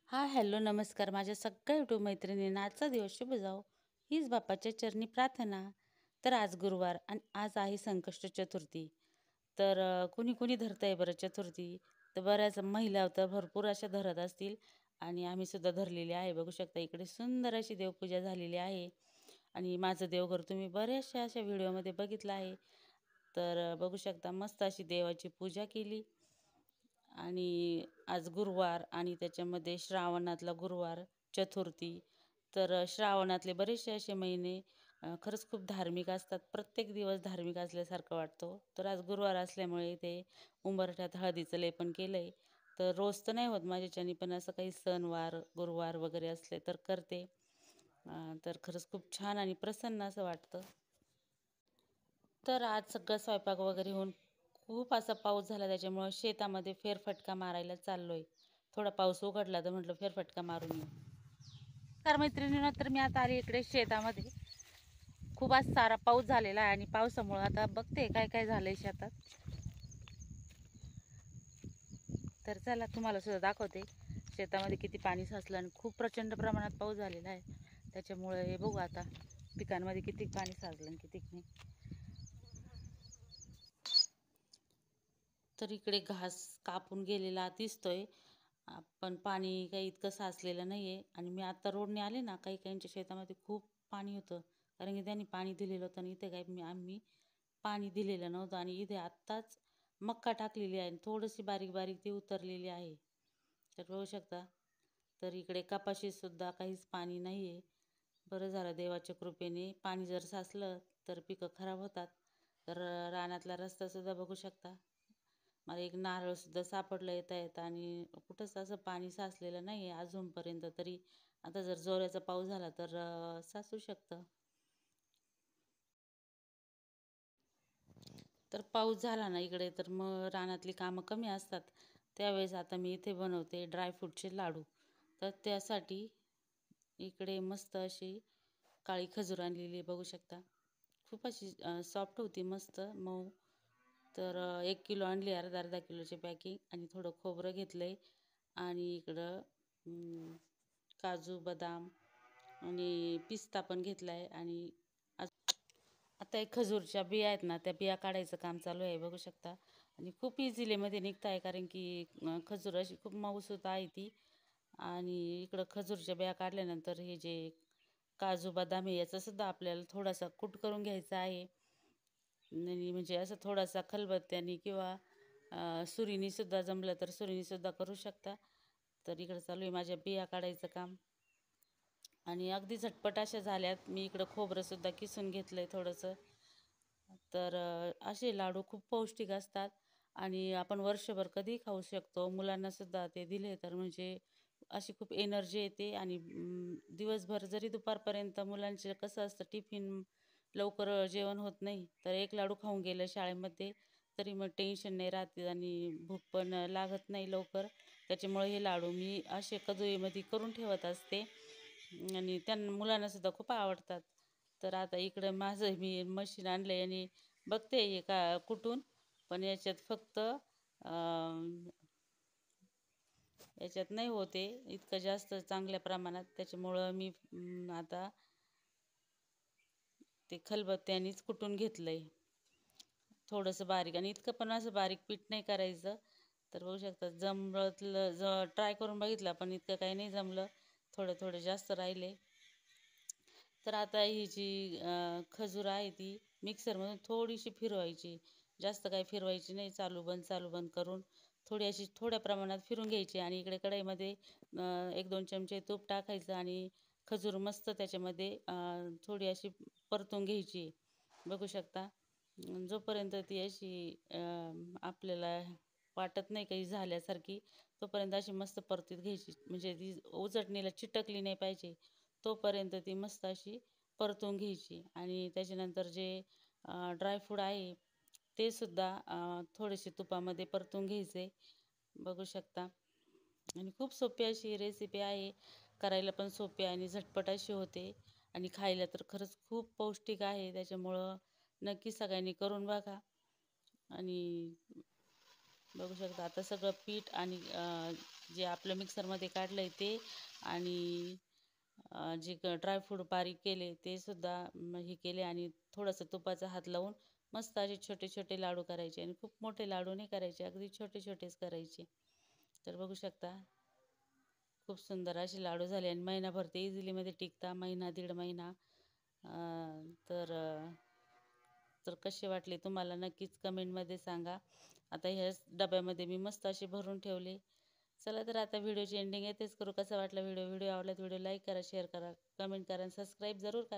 Hello, नमस्कार. माझ्या सगळ्या यूट्यूब मैत्रिणींना आजचा दिवस शुभ जाओ, हीच बाप्पाच्या चरणी प्रार्थना. तर आज गुरुवार आणि आज आहे संकष्ट चतुर्थी. तर कुणी कुणी धरतंय बरं चतुर्थी. तर बऱ्याच महिला तर भरपूर अशा धरत असतील आणि आम्ही सुद्धा धरलेली आहे. बघू शकता इकडे सुंदर अशी देवपूजा झालेली आहे आणि माझं देवघर तुम्ही बऱ्याचशा अशा व्हिडिओमध्ये बघितलं आहे. तर बघू शकता मस्त अशी देवाची पूजा केली आणि आज गुरुवार आणि त्याच्यामध्ये श्रावणातला गुरुवार चतुर्थी. तर श्रावणातले बरेचसे असे महिने खरंच खूप धार्मिक असतात. प्रत्येक दिवस धार्मिक असल्यासारखं वाटतो. तर आज गुरुवार असल्यामुळे ते उंबरठ्यात हळदीचं लेपन केलं आहे. तर रोज तर नाही होत माझ्याच्यानी, पण असं काही सणवार गुरुवार वगैरे असले तर करते. तर खरंच खूप छान आणि प्रसन्न असं वाटतं. तर आज सगळं स्वयंपाक वगैरे होऊन खूप असा पाऊस झाला, त्याच्यामुळं शेतामध्ये फेरफटका मारायला चाललोय. थोडा पाऊस उघडला तर म्हटलं फेरफटका मारून येऊ. तर मैत्रिणींनो, तर मी आता आली इकडे शेतामध्ये. खूप आज सारा पाऊस झालेला आहे आणि पावसामुळे आता बघते काय काय झालंय शेतात. तर चला तुम्हाला सुद्धा दाखवते शेतामध्ये किती पाणी साचलं आणि खूप प्रचंड प्रमाणात पाऊस झालेला आहे. त्याच्यामुळे हे बघू आता पिकांमध्ये किती पाणी साचलं आणि किती नाही. तर इकडे घास कापून गेलेला दिसतोय, पण पाणी काही इतकं साचलेलं नाही आहे. आणि मी आता रोडने आले ना, काही काहींच्या शेतामध्ये खूप पाणी होतं, कारण की त्यांनी पाणी दिलेलं होतं आणि इथे काही आम्ही पाणी दिलेलं नव्हतं. आणि इथे आत्ताच मक्का टाकलेली आहे आणि थोडीशी बारीक बारीक ती उतरलेली आहे. तर बघू शकता. तर इकडे कपाशीसुद्धा काहीच पाणी नाही आहे. बरं झालं देवाच्या कृपेने. पाणी जर साचलं तर पिकं खराब होतात. तर रानातला रस्तासुद्धा बघू शकता. मला एक नारळसुद्धा सापडलं येता येता आणि कुठंच असं पाणी साचलेलं नाही आहे अजूनपर्यंत तरी. आता जर जोराचा पाऊस झाला तर साचू शकतं. तर पाऊस झाला ना इकडे तर मग रानातली कामं कमी असतात. त्यावेळेस आता मी इथे बनवते ड्रायफ्रूटचे लाडू. तर त्यासाठी इकडे मस्त अशी काळी खजूर आणलेली आहे, बघू शकता. खूप अशी सॉफ्ट होती, मस्त मऊ. तर 1 किलो आणली, अर्धा अर्धा किलोची पॅकिंग. आणि थोडं खोबरं घेतलं आहे आणि इकडं काजू बदाम आणि पिस्ता पण घेतला आहे. आणि आता एक खजूरच्या बिया आहेत ना, त्या बिया काढायचं काम चालू आहे, बघू शकता. आणि खूप इझिलीमध्ये निघत आहे, कारण की खजूर अशी खूप मऊसूत आहे ती. आणि इकडं खजूरच्या बिया काढल्यानंतर हे जे काजू बदाम आहे याचासुद्धा आपल्याला थोडासा कूट करून घ्यायचा आहे. आणि म्हणजे असं थोडासा खलबत्त्याने किंवा सुरीनीसुद्धा जमलं तर सुरीनीसुद्धा करू शकता. तर इकडं चालू आहे माझ्या बिया काढायचं काम. आणि अगदी झटपट अशा झाल्यात. मी इकडं खोबरंसुद्धा किसून घेतलं आहे थोडंसं. तर असे लाडू खूप पौष्टिक असतात आणि आपण वर्षभर कधीही खाऊ शकतो. मुलांनासुद्धा ते दिले तर म्हणजे अशी खूप एनर्जी येते. आणि दिवसभर जरी दुपारपर्यंत मुलांचे कसं असतं, टिफिन लवकर जेवण होत नाही, तर एक लाडू खाऊन गेलं शाळेमध्ये तरी मग टेन्शन नाही राहते आणि भूक पण लागत नाही लवकर. त्याच्यामुळे हे लाडू मी असे कधीमध्ये करून ठेवत असते आणि मुलांनासुद्धा खूप आवडतात. तर आता इकडं माझं मी मशीन आणलं आहे आणि बघते हे का कुठून, पण याच्यात फक्त याच्यात नाही होते इतकं जास्त चांगल्या प्रमाणात. त्याच्यामुळं मी आता ते खलबत्त्यानेच कुटून घेतलं आहे थोडंसं बारीक. आणि इतकं पण असं बारीक पीठ नाही करायचं. तर बघू शकता जमलं, ट्राय करून बघितलं पण इतकं काही नाही जमलं, थोडं थोडं जास्त राहिले. तर आता ही जी खजूर आहे ती मिक्सरमधून थोडीशी फिरवायची, जास्त काही फिरवायची नाही, चालू बंद चालू बंद करून थोडी अशी थोड्या प्रमाणात फिरून घ्यायची. आणि इकडे कढईमध्ये 1-2 चमचे तूप टाकायचं आणि खजूर मस्त त्याच्यामध्ये थोडी अशी परतून घ्यायची, बघू शकता. जोपर्यंत ती अशी आपल्याला वाटत नाही काही झाल्यासारखी, तोपर्यंत अशी मस्त परतीत घ्यायची, म्हणजे ती उचटणीला चिटकली नाही पाहिजे, तोपर्यंत ती मस्त अशी परतून घ्यायची. आणि त्याच्यानंतर जे ड्रायफ्रूट आहे ते सुद्धा थोडेसे तुपामध्ये परतून घ्यायचे, बघू शकता. आणि खूप सोपी अशी रेसिपी आहे, करायला पण सोपी आहे आणि झटपट अशी होते. आणि खायला तर खरंच खूप पौष्टिक आहे. त्याच्यामुळं नक्की सगळ्यांनी करून बघा. आणि बघू शकता आता सगळं पीठ आणि जे आपलं मिक्सरमध्ये काढलं आहे ते आणि जे ड्रायफ्रूट बारीक केले ते सुद्धा हे केले आणि थोडंसं तुपाचा हात लावून मस्त असे छोटे छोटे लाडू करायचे आणि खूप मोठे लाडू नाही करायचे, अगदी छोटे छोटेच करायचे. तर बघू शकता खूप सुंदर असे लाडू झाले आणि महिनाभर ते इझिलीमध्ये टिकता, महिना दीड महिना. तर तर कसे वाटले तुम्हाला नक्कीच कमेंटमध्ये सांगा. आता ह्याच डब्यामध्ये मी मस्त असे भरून ठेवले. चला तर आता व्हिडिओची एंडिंग येथेच करू. कसा वाटला व्हिडिओ आवडला तर व्हिडिओ लाईक करा, शेअर करा, कमेंट करा आणि सबस्क्राईब जरूर करा.